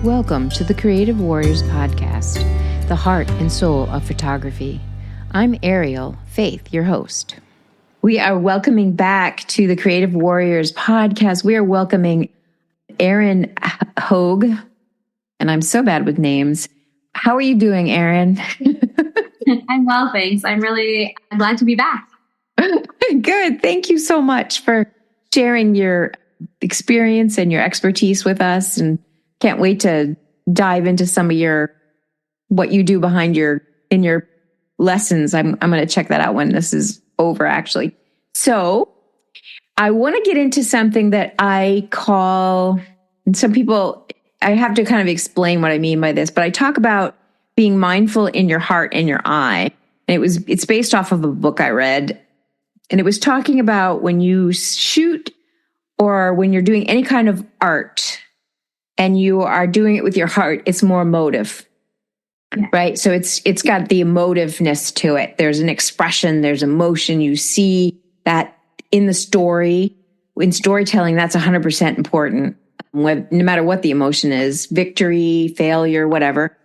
Welcome to the Creative Warriors Podcast, the heart and soul of photography. I'm Ariel, Faith, your host. We are welcoming back to the Creative Warriors Podcast. We are welcoming Erin Hogue, and I'm so bad with names. How are you doing, Erin? I'm well, thanks. I'm glad to be back. Good. Thank you so much for sharing your experience and your expertise with us, and can't wait to dive into some of what you do in your lessons. I'm going to check that out when this is over, actually. So I want to get into something that I call, and some people, I have to kind of explain what I mean by this, but I talk about being mindful in your heart and your eye. And it's based off of a book I read, and it was talking about when you shoot or when you're doing any kind of art and you are doing it with your heart, it's more emotive, right? So it's got the emotiveness to it. There's an expression, there's emotion. You see that in the story. In storytelling, that's 100% important, no matter what the emotion is, victory, failure, whatever.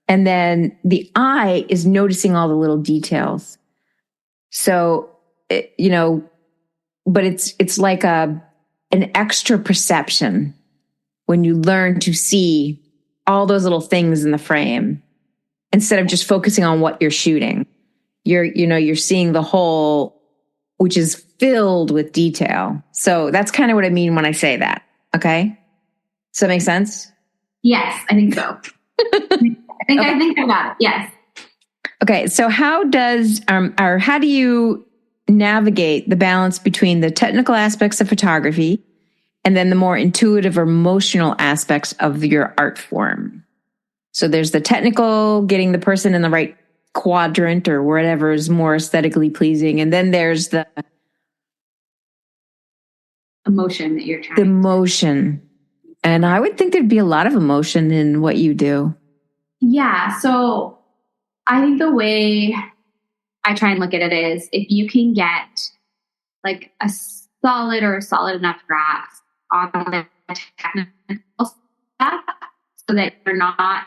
And then the eye is noticing all the little details. So, but it's like an extra perception when you learn to see all those little things in the frame instead of just focusing on what you're shooting. You're seeing the whole, which is filled with detail. So that's kind of what I mean when I say that. Okay. Does that make sense? Yes, I think so. I think I got it. Yes. Okay. So how do you navigate the balance between the technical aspects of photography and then the more intuitive or emotional aspects of your art form? So there's the technical, getting the person in the right quadrant or whatever is more aesthetically pleasing. And then there's the emotion that you're trying. The emotion. And I would think there'd be a lot of emotion in what you do. Yeah. So I think the way I try and look at it is if you can get like a solid enough grasp on the technical stuff so that you're not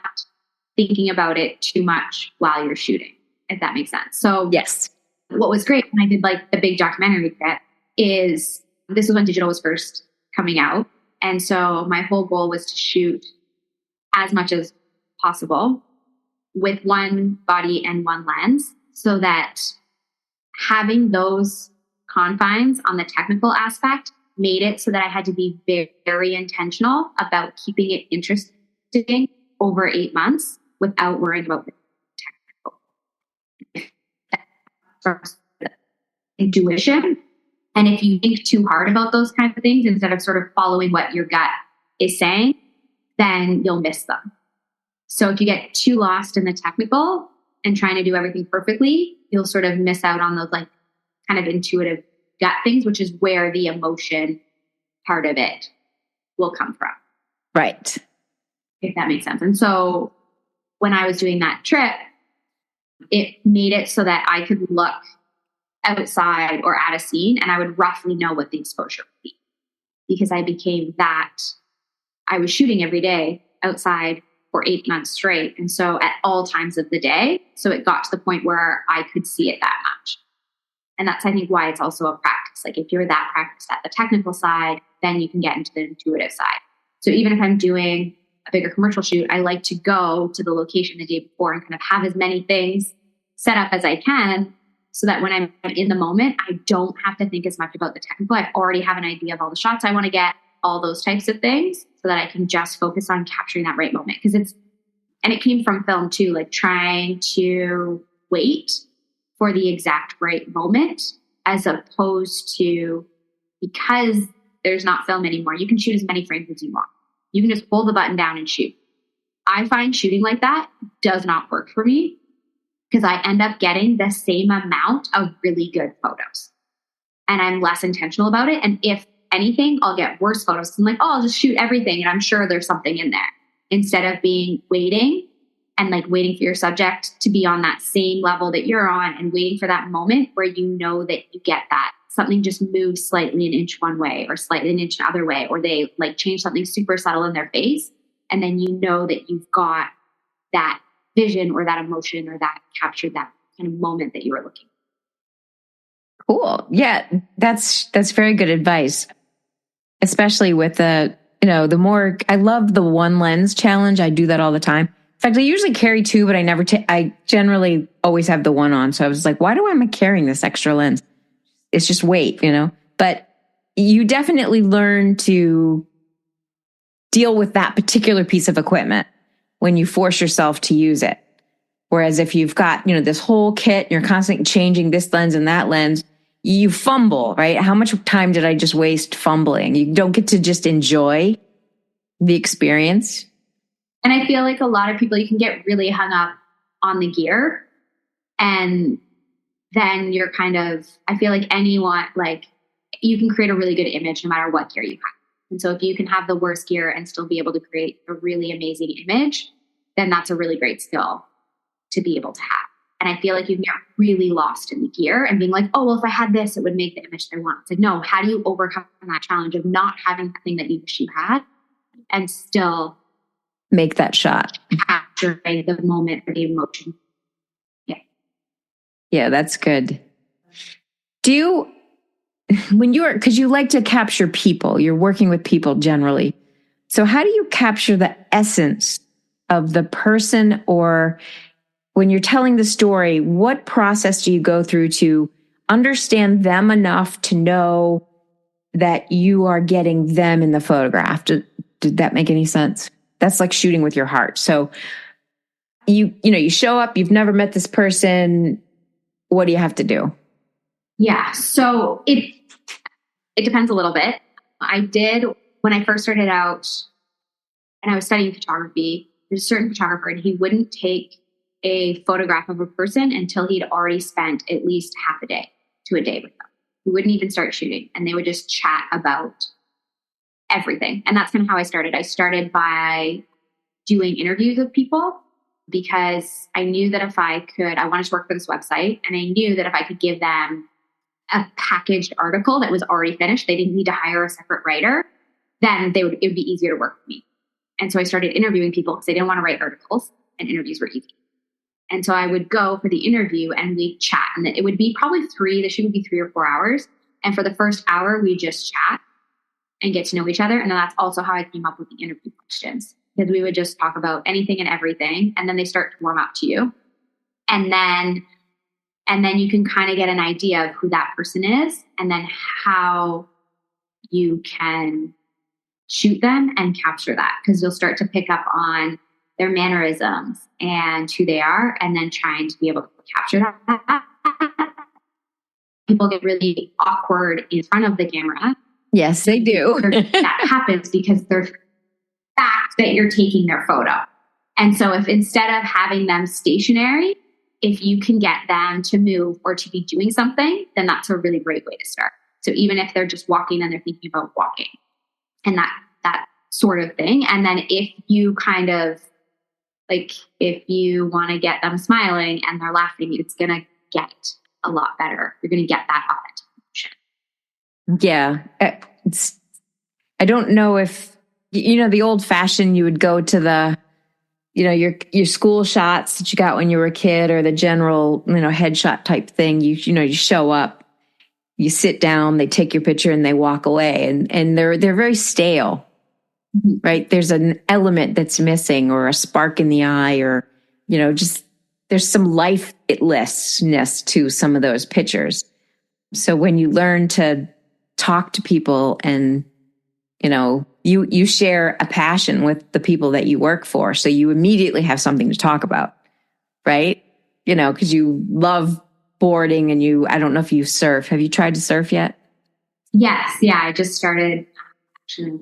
thinking about it too much while you're shooting, if that makes sense. So yes, what was great when I did like the big documentary kit is this was when digital was first coming out. And so my whole goal was to shoot as much as possible with one body and one lens so that having those confines on the technical aspect made it so that I had to be very, very intentional about keeping it interesting over 8 months without worrying about the technical intuition. And if you think too hard about those kinds of things instead of sort of following what your gut is saying, then you'll miss them. So if you get too lost in the technical and trying to do everything perfectly, you'll sort of miss out on those like kind of intuitive gut things, which is where the emotion part of it will come from. Right. If that makes sense. And so when I was doing that trip, it made it so that I could look outside or at a scene and I would roughly know what the exposure would be because I was shooting every day outside for 8 months straight. And so at all times of the day, so it got to the point where I could see it that much. And that's, I think, why it's also a practice. Like if you're that practiced at the technical side, then you can get into the intuitive side. So even if I'm doing a bigger commercial shoot, I like to go to the location the day before and kind of have as many things set up as I can so that when I'm in the moment, I don't have to think as much about the technical. I already have an idea of all the shots I want to get, all those types of things, so that I can just focus on capturing that right moment. And it came from film too, like trying to wait for the exact right moment, as opposed to, because there's not film anymore, you can shoot as many frames as you want. You can just pull the button down and shoot. I find shooting like that does not work for me because I end up getting the same amount of really good photos and I'm less intentional about it. And if anything, I'll get worse photos. I'm like, oh, I'll just shoot everything and I'm sure there's something in there, instead of waiting for your subject to be on that same level that you're on and waiting for that moment where you know that you get that something just moves slightly an inch one way or slightly an inch another way, or they like change something super subtle in their face. And then you know that you've got that vision or that emotion or that captured that kind of moment that you were looking for. Cool. Yeah, that's very good advice, especially with the more. I love the one lens challenge. I do that all the time. In fact, I usually carry two, but I generally always have the one on. So I was like, why am I carrying this extra lens? It's just weight, but you definitely learn to deal with that particular piece of equipment when you force yourself to use it. Whereas if you've got, this whole kit, you're constantly changing this lens and that lens, you fumble, right? How much time did I just waste fumbling? You don't get to just enjoy the experience. And I feel like a lot of people, you can get really hung up on the gear, and then you're I feel like anyone, you can create a really good image no matter what gear you have. And so if you can have the worst gear and still be able to create a really amazing image, then that's a really great skill to be able to have. And I feel like you can get really lost in the gear and being like, oh, well, if I had this, it would make the image that I want. It's like, no, how do you overcome that challenge of not having the thing that you wish you had and still make that shot, capture the moment or the emotion? Yeah, that's good. Because you like to capture people, you're working with people generally. So how do you capture the essence of the person, or when you're telling the story, what process do you go through to understand them enough to know that you are getting them in the photograph? Did that make any sense? That's like shooting with your heart. So you show up, you've never met this person. What do you have to do? Yeah. So it depends a little bit. I did, when I first started out and I was studying photography, there's a certain photographer and he wouldn't take a photograph of a person until he'd already spent at least half a day to a day with them. He wouldn't even start shooting, and they would just chat about everything. And that's kind of how I started. I started by doing interviews with people because I knew that I wanted to work for this website, and I knew that if I could give them a packaged article that was already finished, they didn't need to hire a separate writer, then it would be easier to work for me. And so I started interviewing people because they didn't want to write articles, and interviews were easy. And so I would go for the interview and we'd chat, and it would be probably the shoot would be 3 or 4 hours. And for the first hour, we just chat and get to know each other. And then that's also how I came up with the interview questions, because we would just talk about anything and everything. And then they start to warm up to you. And then you can kind of get an idea of who that person is, and then how you can shoot them and capture that, because you'll start to pick up on their mannerisms and who they are, and then trying to be able to capture that. People get really awkward in front of the camera. Yes, they do. That happens because they're fact that you're taking their photo. And so if instead of having them stationary, if you can get them to move or to be doing something, then that's a really great way to start. So even if they're just walking and they're thinking about walking and that sort of thing. And then if you kind of if you want to get them smiling and they're laughing, it's going to get a lot better. You're going to get that authentic emotion. Yeah. I don't know if, the old fashioned, you would go to the, your school shots that you got when you were a kid, or the general, headshot type thing. You show up, you sit down, they take your picture and they walk away, and they're very stale. Mm-hmm. Right? There's an element that's missing, or a spark in the eye, or, just there's some lifelessness to some of those pictures. So when you learn to talk to people and, you share a passion with the people that you work for, so you immediately have something to talk about, right? Because you love boarding, and I don't know if you surf. Have you tried to surf yet? Yes. Yeah. I just started.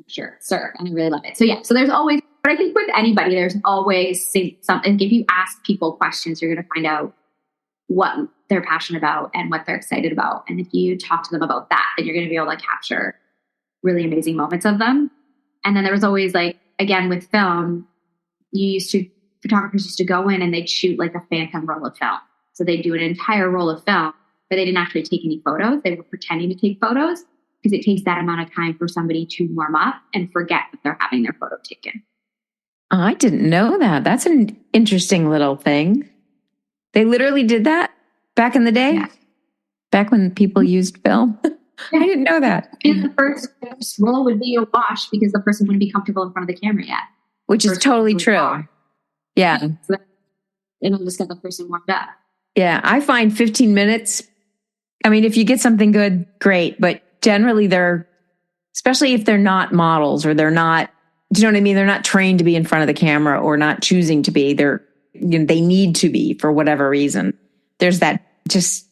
Sure, surf, and I really love it. So yeah, so there's always, but I think with anybody, there's always something. If you ask people questions, you're going to find out what they're passionate about and what they're excited about. And if you talk to them about that, then you're going to be able to capture really amazing moments of them. And then there was always, again, with film, photographers used to go in and they'd shoot a phantom roll of film. So they'd do an entire roll of film, but they didn't actually take any photos. They were pretending to take photos, because it takes that amount of time for somebody to warm up and forget that they're having their photo taken. I didn't know that. That's an interesting little thing. They literally did that back in the day? Yeah. Back when people used film? Yeah. I didn't know that. And the first roll would be a wash because the person wouldn't be comfortable in front of the camera yet. Which is totally true. Yeah. So it'll just get the person warmed up. Yeah. I find 15 minutes, I mean, if you get something good, great. But generally especially if they're not models or they're not, do you know what I mean? They're not trained to be in front of the camera or not choosing to be. They need to be for whatever reason. There's that just,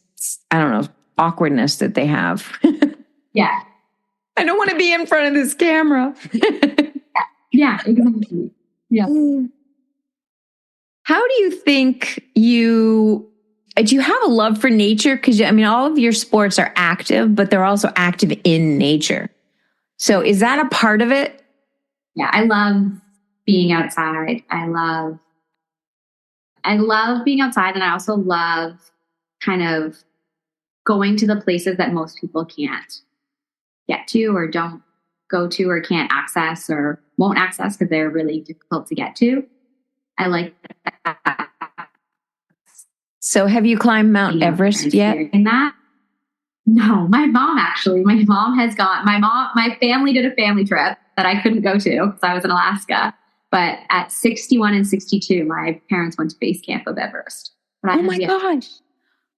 I don't know, awkwardness that they have. Yeah. I don't want to be in front of this camera. Yeah, exactly. Yeah. How do you think do you have a love for nature? Because I mean, all of your sports are active, but they're also active in nature. So is that a part of it? Yeah, I love being outside. I love being outside, and I also love kind of going to the places that most people can't get to or don't go to or can't access or won't access because they're really difficult to get to. I like that. So have you climbed Mount Everest yet? That? No, my mom actually. My family did a family trip that I couldn't go to because I was in Alaska. But at 61 and 62, my parents went to base camp of Everest. Oh my gosh.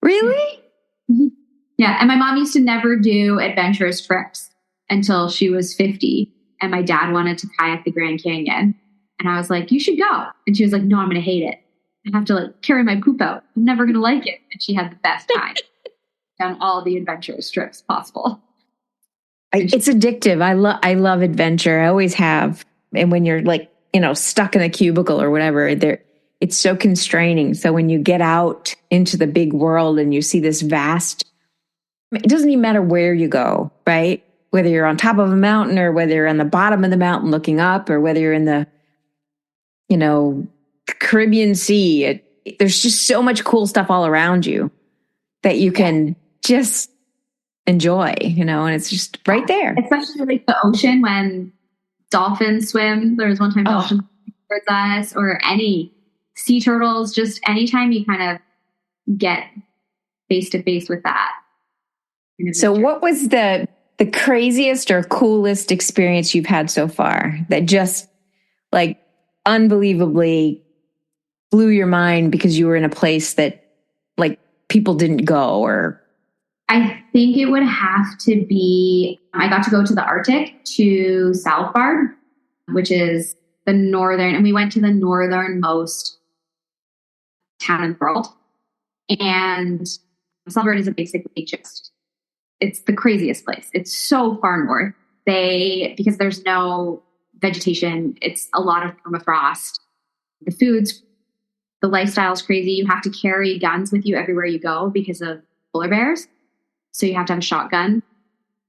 Really? Mm-hmm. Yeah. And my mom used to never do adventurous trips until she was 50. And my dad wanted to kayak the Grand Canyon. And I was like, you should go. And she was like, no, I'm going to hate it. I have to carry my poop out. I'm never going to like it. And she had the best time. Done all the adventurous trips possible. It's addictive. I love adventure. I always have. And when you're stuck in a cubicle or whatever, it's so constraining. So when you get out into the big world and you see this vast, it doesn't even matter where you go, right? Whether you're on top of a mountain or whether you're on the bottom of the mountain looking up or whether you're in the, Caribbean Sea, there's just so much cool stuff all around you that you can just enjoy, and it's just right there. Especially the ocean when dolphins swim. There was one time dolphins towards us, or any sea turtles. Just anytime you kind of get face to face with that. So, what was the craziest or coolest experience you've had so far that just unbelievably blew your mind because you were in a place that people didn't go? Or I think it would have to be, I got to go to the Arctic, to Svalbard, which is and we went to the northernmost town in the world. And Svalbard is basically it's the craziest place. It's so far north. Because there's no vegetation, it's a lot of permafrost. The lifestyle is crazy. You have to carry guns with you everywhere you go because of polar bears. So you have to have a shotgun,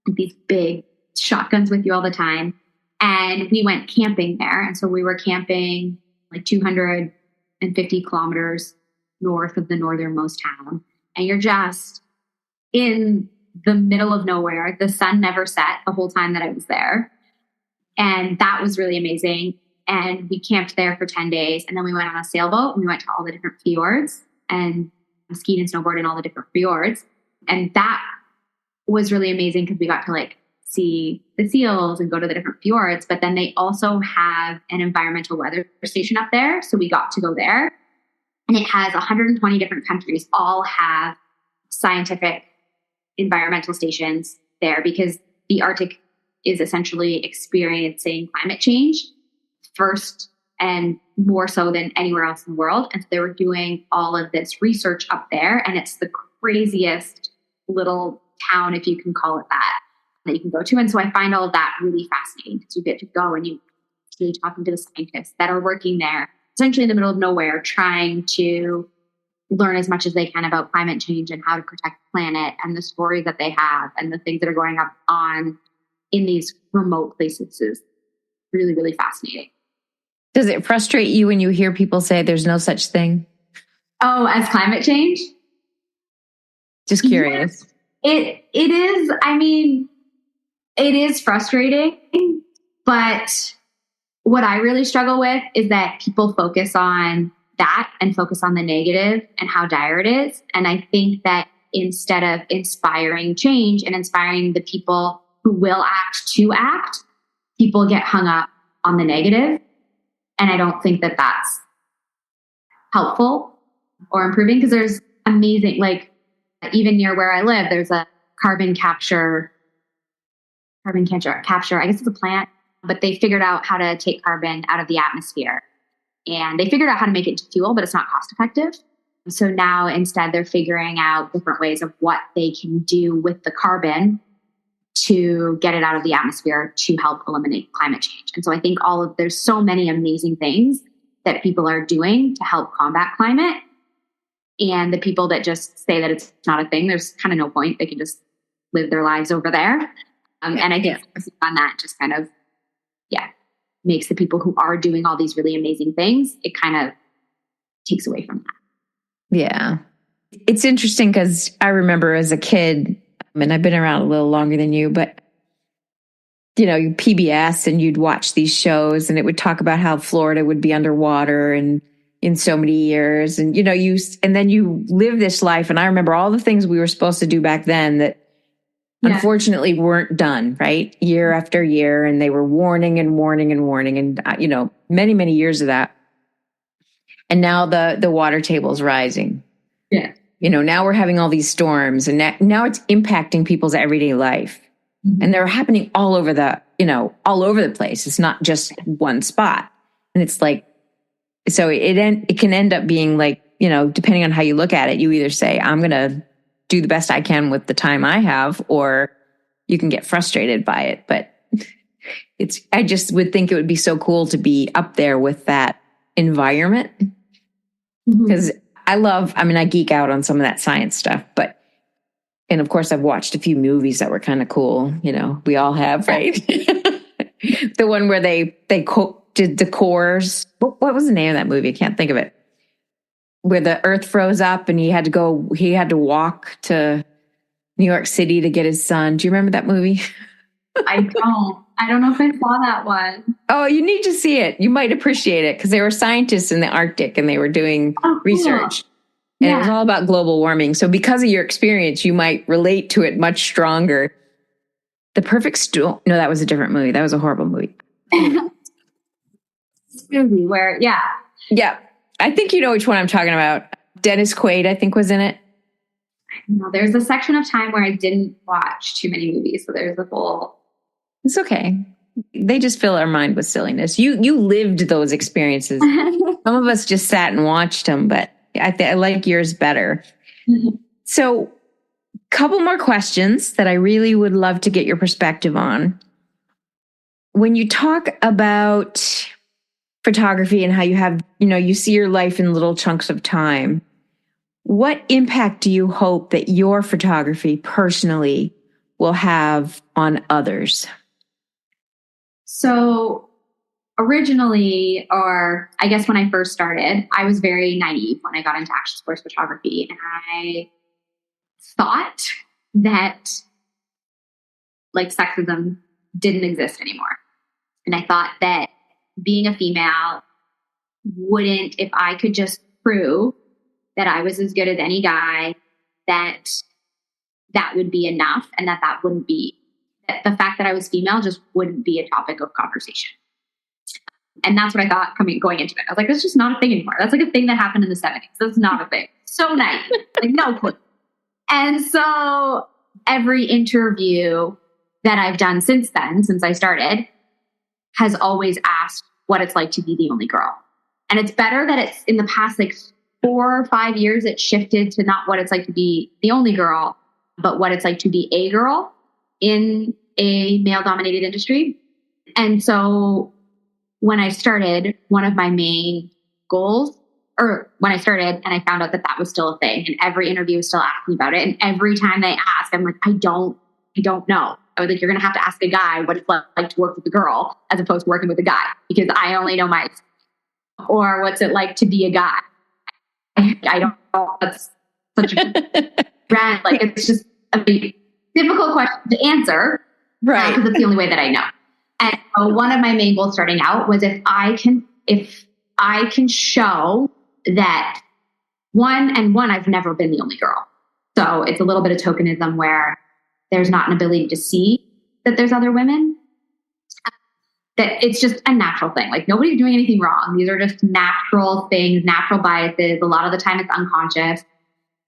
these big shotguns with you all the time. And we went camping there. And so we were camping 250 kilometers north of the northernmost town. And you're just in the middle of nowhere. The sun never set the whole time that I was there. And that was really amazing. And we camped there for 10 days. And then we went on a sailboat and we went to all the different fjords and skied and snowboarded in all the different fjords. And that was really amazing because we got to see the seals and go to the different fjords. But then they also have an environmental weather station up there. So we got to go there. And it has 120 different countries all have scientific environmental stations there because the Arctic is essentially experiencing climate change first and more so than anywhere else in the world. And so they were doing all of this research up there. And it's the craziest little town, if you can call it that you can go to. And so I find all of that really fascinating because you get to go and you really talking to the scientists that are working there, essentially in the middle of nowhere, trying to learn as much as they can about climate change and how to protect the planet and the stories that they have and the things that are going on in these remote places is really, really fascinating. Does it frustrate you when you hear people say there's no such thing? Oh, as climate change? Just curious. It is. I mean, it is frustrating, but what I really struggle with is that people focus on that and focus on the negative and how dire it is. And I think that instead of inspiring change and inspiring the people who will act to act, people get hung up on the negative. And I don't think that that's helpful or improving, because there's amazing, like even near where I live, there's a carbon capture, I guess it's a plant, but they figured out how to take carbon out of the atmosphere, and they figured out how to make it into fuel, but it's not cost effective. So now instead they're figuring out different ways of what they can do with the carbon to get it out of the atmosphere to help eliminate climate change. And so I think there's so many amazing things that people are doing to help combat climate. And the people that just say that it's not a thing, there's kind of no point. They can just live their lives over there. And I think on that just kind of, makes the people who are doing all these really amazing things, it kind of takes away from that. Yeah. It's interesting because I remember as a kid, and I've been around a little longer than you, but PBS, and you'd watch these shows and it would talk about how Florida would be underwater and in so many years. And, and then you live this life. And I remember all the things we were supposed to do back then that unfortunately weren't done, right? Year after year. And they were warning and warning and warning. And, many, many years of that. And now the water table is rising. Yeah. Now we're having all these storms, and now it's impacting people's everyday life. Mm-hmm. And they're happening all over the place. It's not just one spot. And it's like, so it can end up being like, depending on how you look at it, you either say, I'm going to do the best I can with the time I have, or you can get frustrated by it. But I just would think it would be so cool to be up there with that environment. Because I geek out on some of that science stuff, and of course I've watched a few movies that were kind of cool. We all have, right? The one where they did the cores. What was the name of that movie? I can't think of it. Where the earth froze up and he had to walk to New York City to get his son. Do you remember that movie? I don't know if I saw that one. Oh, you need to see it. You might appreciate it, because they were scientists in the Arctic and they were doing research. And it was all about global warming. So because of your experience, you might relate to it much stronger. The Perfect Storm. No, that was a different movie. That was a horrible movie. Movie where, Yeah. I think you know which one I'm talking about. Dennis Quaid, I think, was in it. No, there's a section of time where I didn't watch too many movies. So there's a whole... It's okay. They just fill our mind with silliness. You lived those experiences. Some of us just sat and watched them, but I like yours better. Mm-hmm. So, couple more questions that I really would love to get your perspective on. When you talk about photography and how you have, you see your life in little chunks of time, what impact do you hope that your photography personally will have on others? So originally, or I guess when I first started, I was very naive when I got into action sports photography. And I thought that like sexism didn't exist anymore. And I thought that being a female wouldn't, if I could just prove that I was as good as any guy, that would be enough, and that wouldn't be, that the fact that I was female just wouldn't be a topic of conversation. And that's what I thought going into it. I was like, that's just not a thing anymore. That's like a thing that happened in the 70s. That's not a thing. So naive. Like, no clue. And so every interview that I've done since then, since I started, has always asked what it's like to be the only girl. And it's better that it's in the past, like 4 or 5 years, it shifted to not what it's like to be the only girl, but what it's like to be a girl in a male-dominated industry. And so when I started, one of my main goals, or when I started and I found out that was still a thing, and every interview was still asking about it, and every time they ask, I'm like, I don't know. I was like, you're going to have to ask a guy what it's like to work with a girl as opposed to working with a guy, because I only know my, or what's it like to be a guy? I don't know. That's such a brand. Like, it's just a big, difficult question to answer. Right. Because it's the only way that I know. And so one of my main goals starting out was if I can show that I've never been the only girl. So it's a little bit of tokenism where there's not an ability to see that there's other women. That it's just a natural thing. Like nobody's doing anything wrong. These are just natural things, natural biases. A lot of the time it's unconscious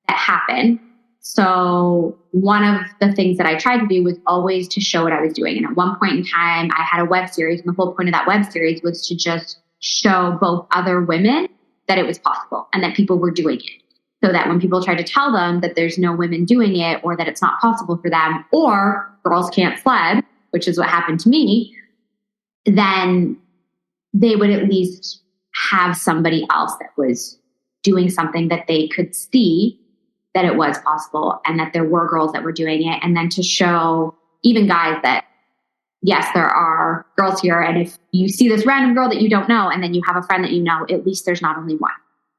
that happen. So one of the things that I tried to do was always to show what I was doing. And at one point in time, I had a web series, and the whole point of that web series was to just show both other women that it was possible and that people were doing it. So that when people tried to tell them that there's no women doing it or that it's not possible for them or girls can't sled, which is what happened to me, then they would at least have somebody else that was doing something that they could see that it was possible and that there were girls that were doing it. And then to show even guys that, yes, there are girls here. And if you see this random girl that you don't know, and then you have a friend that you know, at least there's not only one.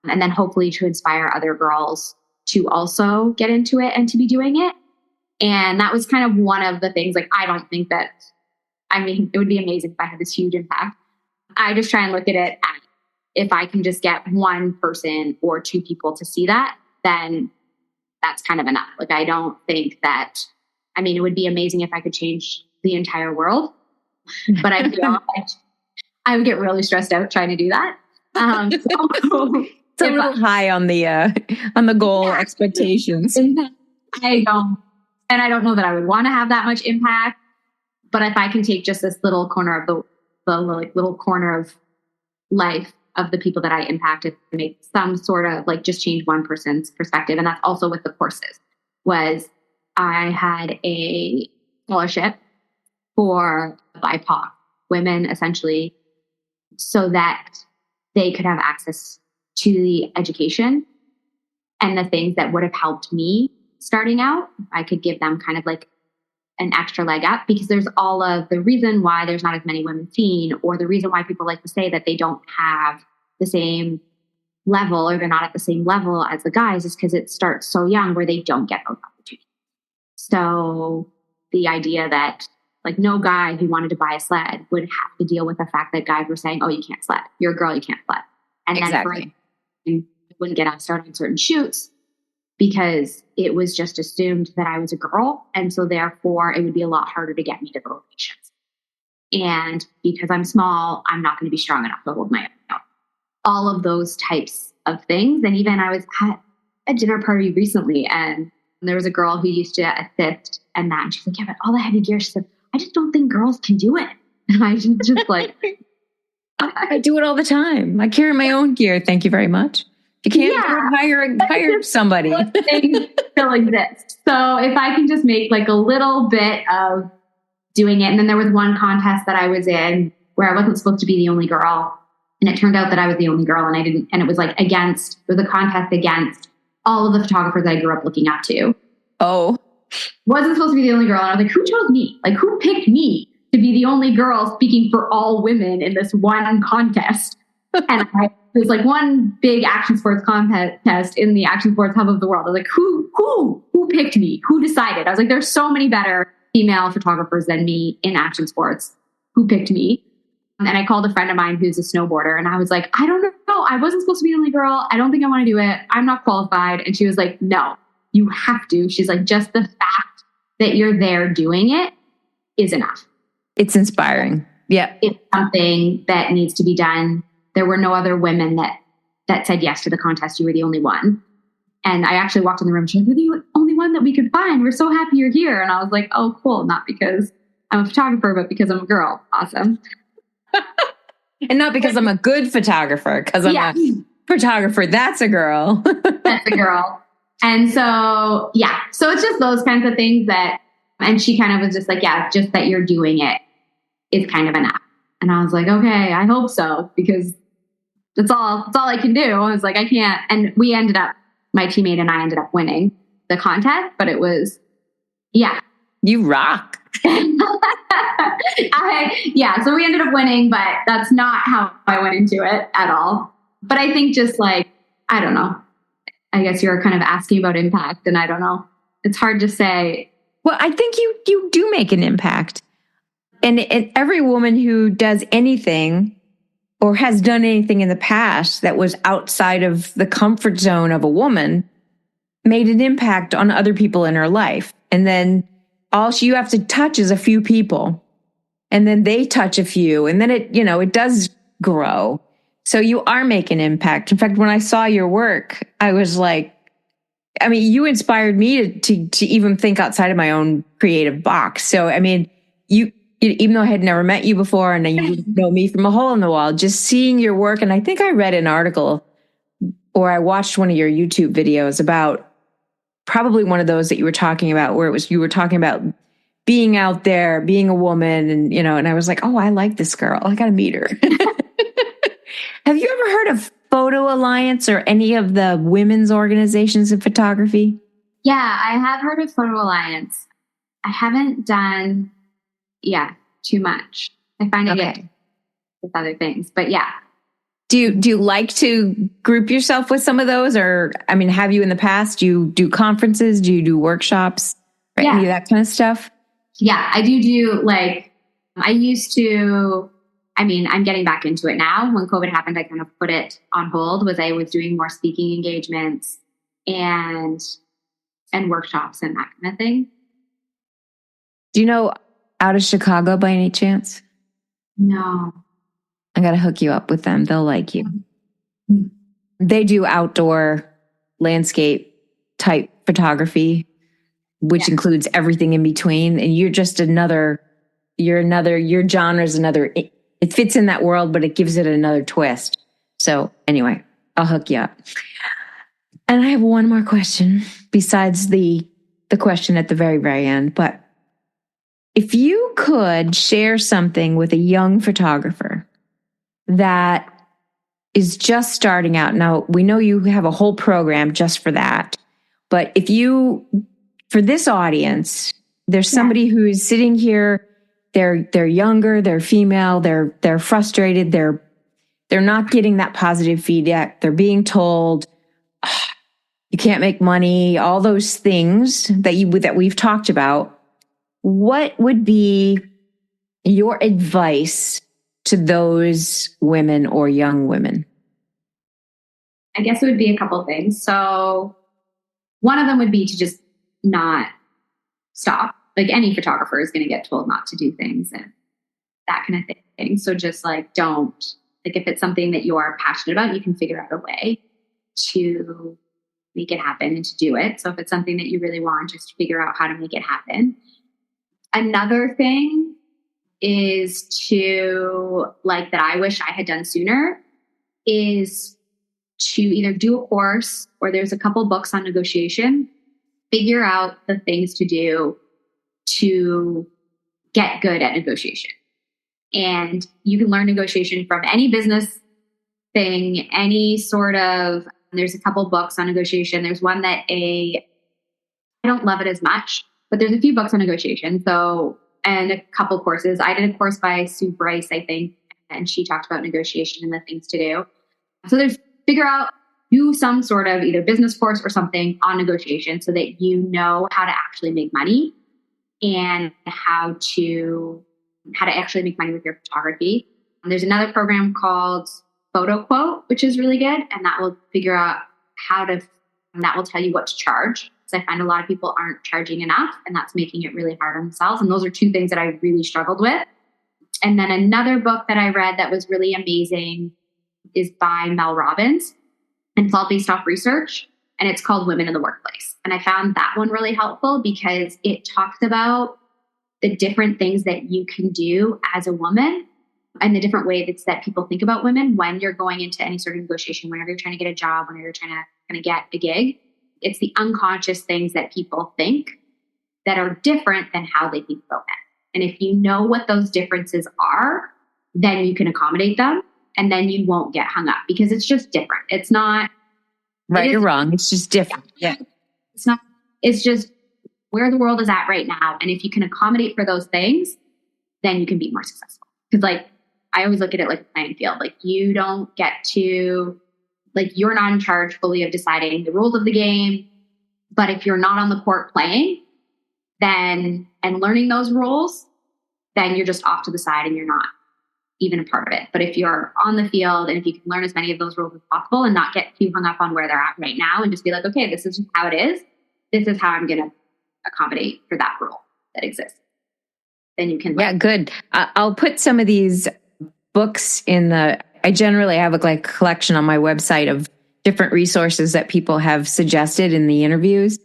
And then hopefully to inspire other girls to also get into it and to be doing it. And that was kind of one of the things, like, I don't think that, I mean, it would be amazing if I had this huge impact. I just try and look at it as if I can just get one person or two people to see that, then that's kind of enough. Like, I don't think that, I mean, it would be amazing if I could change the entire world, but I feel like I would get really stressed out trying to do that. So it's a little high on the goal expectations. I don't know that I would want to have that much impact. But if I can take just this little corner of the little corner of life of the people that I impacted, make some sort of like just change one person's perspective. And that's also with the courses. Was I had a scholarship for BIPOC women, essentially, so that they could have access to the education and the things that would have helped me starting out. I could give them kind of like an extra leg up, because there's all of the reason why there's not as many women seen, or the reason why people like to say that they don't have the same level or they're not at the same level as the guys, is because it starts so young where they don't get those opportunities. So the idea that like no guy who wanted to buy a sled would have to deal with the fact that guys were saying, oh, you can't sled. You're a girl, you can't sled. And exactly. Then I wouldn't get asked started on certain shoots because it was just assumed that I was a girl. And so therefore it would be a lot harder to get me to the locations. And because I'm small, I'm not going to be strong enough to hold my own. All of those types of things. And even I was at a dinner party recently, and there was a girl who used to assist and that. And she's like, yeah, but all the heavy gear, she said, I just don't think girls can do it. And I just like, I do it all the time. I carry my own gear. Thank you very much. If you can't hire somebody. Things still exist. So if I can just make like a little bit of doing it. And then there was one contest that I was in where I wasn't supposed to be the only girl. And it turned out that I was the only girl, and it was like it was a contest against all of the photographers I grew up looking up to. Oh. Wasn't supposed to be the only girl. And I was like, who chose me? Like, who picked me to be the only girl speaking for all women in this one contest? And it was like one big action sports contest in the action sports hub of the world. I was like, who picked me? Who decided? I was like, there's so many better female photographers than me in action sports. Who picked me? And I called a friend of mine who's a snowboarder, and I was like, I don't know. I wasn't supposed to be the only girl. I don't think I want to do it. I'm not qualified. And she was like, no, you have to. She's like, just the fact that you're there doing it is enough. It's inspiring. Yeah. It's something that needs to be done. There were no other women that said yes to the contest. You were the only one. And I actually walked in the room. She was like, you're the only one that we could find. We're so happy you're here. And I was like, oh, cool. Not because I'm a photographer, but because I'm a girl. Awesome. And not because I'm a good photographer, because I'm a photographer. That's a girl. That's a girl. And so, yeah. So it's just those kinds of things that, and she kind of was just like, yeah, just that you're doing it is kind of enough. And I was like, okay, I hope so, because that's all I can do. I was like, I can't. And my teammate and I ended up winning the contest, but it was, yeah. You rock. So we ended up winning, but that's not how I went into it at all. But I think just like, I don't know, I guess you're kind of asking about impact, and I don't know. It's hard to say. Well, I think you do make an impact. and every woman who does anything or has done anything in the past that was outside of the comfort zone of a woman made an impact on other people in her life. And then you have to touch is a few people, and then they touch a few, and then it does grow. So you are making impact. In fact, when I saw your work, I was like, I mean, you inspired me to even think outside of my own creative box. So, I mean, even though I had never met you before and you know me from a hole in the wall, just seeing your work. And I think I read an article or I watched one of your YouTube videos about probably one of those that you were talking about, where you were talking about being out there, being a woman, and I was like, oh, I like this girl. I got to meet her. Have you ever heard of Photo Alliance or any of the women's organizations in photography? Yeah, I have heard of Photo Alliance. I haven't done, too much. I find I get with other things, but yeah. Do you like to group yourself with some of those? Or, I mean, have you in the past? Do you do conferences? Do you do workshops? Or any of that kind of stuff? Yeah, I do like, I used to, I mean, I'm getting back into it now. When COVID happened, I kind of put it on hold. I was doing more speaking engagements and workshops and that kind of thing. Do you know Out of Chicago by any chance? No. I got to hook you up with them. They'll like you. Mm-hmm. They do outdoor landscape type photography, which includes everything in between. And you're just your genre is another, it fits in that world, but it gives it another twist. So anyway, I'll hook you up. And I have one more question besides the question at the very, very end. But if you could share something with a young photographer that is just starting out. Now, we know you have a whole program just for that. But for this audience, there's somebody who is sitting here, they're younger, they're female, they're frustrated, they're not getting that positive feedback. They're being told, oh, you can't make money, all those things that we've talked about. What would be your advice to those women or young women? I guess it would be a couple of things. So one of them would be to just not stop. Like any photographer is going to get told not to do things and that kind of thing. So just like, don't, like if it's something that you are passionate about, you can figure out a way to make it happen and to do it. So if it's something that you really want, just figure out how to make it happen. Another thing is to, like, that I wish I had done sooner, is to either do a course or there's a couple books on negotiation, figure out the things to do to get good at negotiation. And you can learn negotiation from any business thing, there's a couple books on negotiation. There's one that I don't love it as much, but there's a few books on negotiation. So, and a couple courses. I did a course by Sue Bryce, I think, and she talked about negotiation and the things to do. So do some sort of either business course or something on negotiation so that you know how to actually make money and how to actually make money with your photography. And there's another program called Photo Quote, which is really good. And that will figure out that will tell you what to charge. So I find a lot of people aren't charging enough, and that's making it really hard on themselves. And those are two things that I really struggled with. And then another book that I read that was really amazing is by Mel Robbins, and it's all based off research, and it's called Women in the Workplace. And I found that one really helpful because it talks about the different things that you can do as a woman and the different ways that people think about women when you're going into any sort of negotiation, whenever you're trying to get a job, whenever you're trying to kind of get a gig. It's the unconscious things that people think that are different than how they think about men. And if you know what those differences are, then you can accommodate them, and then you won't get hung up because it's just different. It's not right or wrong. It's just different. Yeah. It's just where the world is at right now. And if you can accommodate for those things, then you can be more successful. Because like, I always look at it like a playing field. Like you don't get to, like you're not in charge fully of deciding the rules of the game. But if you're not on the court playing, then, and learning those rules, then you're just off to the side and you're not even a part of it. But if you're on the field and if you can learn as many of those rules as possible and not get too hung up on where they're at right now and just be like, okay, this is just how it is. This is how I'm going to accommodate for that rule that exists. Then you can. Yeah, good. I'll put some of these books I generally have a collection on my website of different resources that people have suggested in the interviews,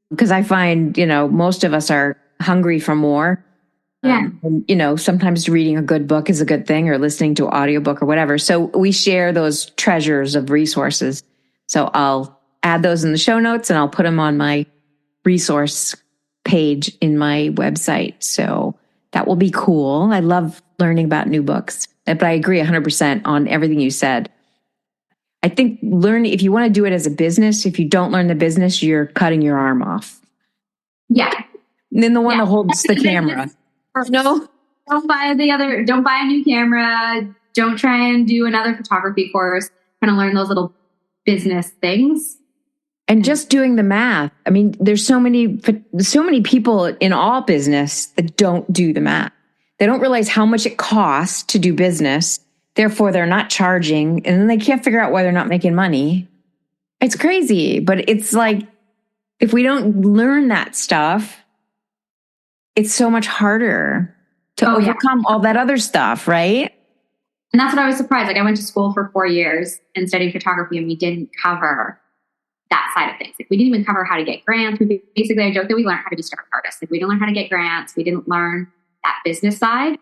because I find, most of us are hungry for more. Yeah. And, sometimes reading a good book is a good thing, or listening to an audiobook or whatever. So we share those treasures of resources. So I'll add those in the show notes and I'll put them on my resource page in my website. So that will be cool. I love learning about new books, but I agree 100% on everything you said. I think if you want to do it as a business, if you don't learn the business, you're cutting your arm off. Yeah. And then the one that holds the camera. No. Don't buy a new camera. Don't try and do another photography course. Kind of learn those little business things. And just doing the math. I mean, there's so many people in all business that don't do the math. They don't realize how much it costs to do business. Therefore, they're not charging, and then they can't figure out why they're not making money. It's crazy, but it's like, if we don't learn that stuff, it's so much harder to overcome all that other stuff, right? And that's what I was surprised. Like, I went to school for 4 years and studied photography, and we didn't cover that side of things. Like, we didn't even cover how to get grants. Basically, I joke that we learned how to be startup artists. Like, we didn't learn how to get grants. We didn't learn that business side.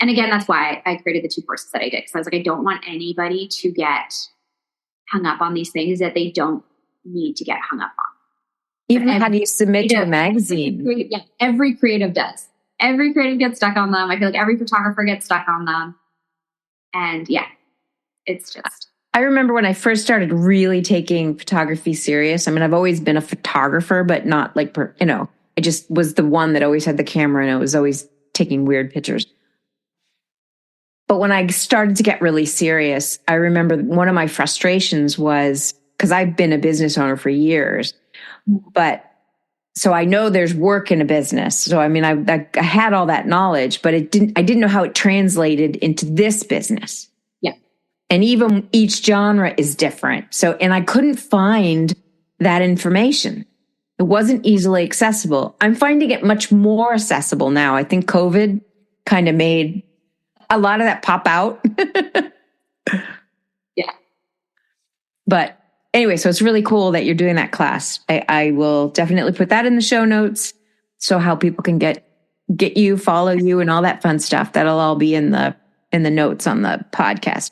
And again, that's why I created the 2 courses that I did. Because I was like, I don't want anybody to get hung up on these things that they don't need to get hung up on. Even how do you submit to a magazine? Every creative does. Every creative gets stuck on them. I feel like every photographer gets stuck on them. And it's just. I remember when I first started really taking photography serious. I mean, I've always been a photographer, but not like, I just was the one that always had the camera and I was always taking weird pictures. But when I started to get really serious, I remember one of my frustrations was, because I've been a business owner for years, but so I know there's work in a business. So, I mean, I had all that knowledge, but I didn't know how it translated into this business. Yeah. And even each genre is different. So, and I couldn't find that information. It wasn't easily accessible. I'm finding it much more accessible now. I think COVID kind of made a lot of that pop out. Yeah. But anyway, so it's really cool that you're doing that class. I will definitely put that in the show notes, so how people can get you, follow you, and all that fun stuff. That'll all be in the notes on the podcast.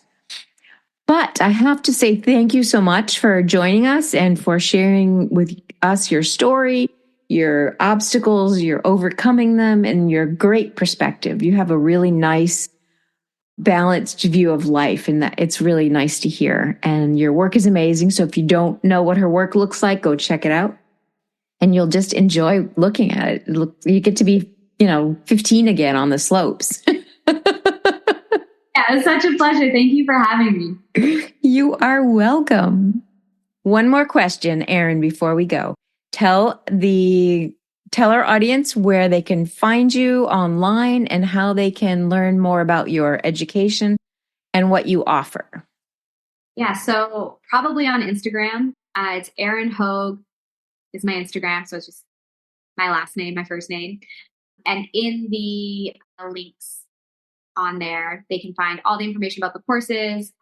But I have to say thank you so much for joining us and for sharing with us your story, your obstacles, you're overcoming them, and your great perspective. You have a really nice, balanced view of life, and that it's really nice to hear. And your work is amazing. So if you don't know what her work looks like, go check it out, and you'll just enjoy looking at it. You get to be, 15 again on the slopes. Yeah, it's such a pleasure. Thank you for having me. You are welcome. One more question, Erin, before we go. Tell our audience where they can find you online and how they can learn more about your education and what you offer. Yeah, so probably on Instagram. It's Erin Hogue is my Instagram. So it's just my last name, my first name. And in the links on there, they can find all the information about the courses.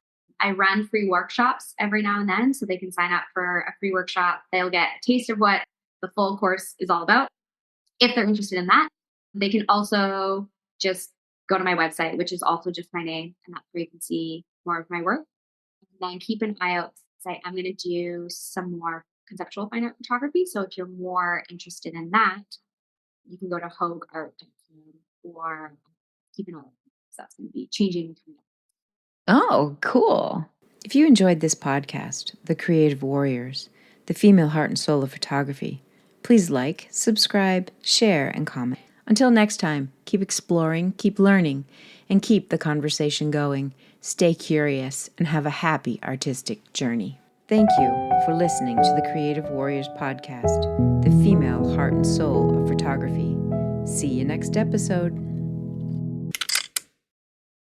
I run free workshops every now and then, so they can sign up for a free workshop. They'll get a taste of what the full course is all about. If they're interested in that, they can also just go to my website, which is also just my name, and that's where you can see more of my work. And then keep an eye out. I'm going to do some more conceptual fine art photography. So if you're more interested in that, you can go to hogueart.com or keep an eye out. So that's going to be changing. Oh, cool. If you enjoyed this podcast, The Creative Warriors, the female heart and soul of photography, please like, subscribe, share, and comment. Until next time, keep exploring, keep learning, and keep the conversation going. Stay curious and have a happy artistic journey. Thank you for listening to the Creative Warriors podcast, the female heart and soul of photography. See you next episode.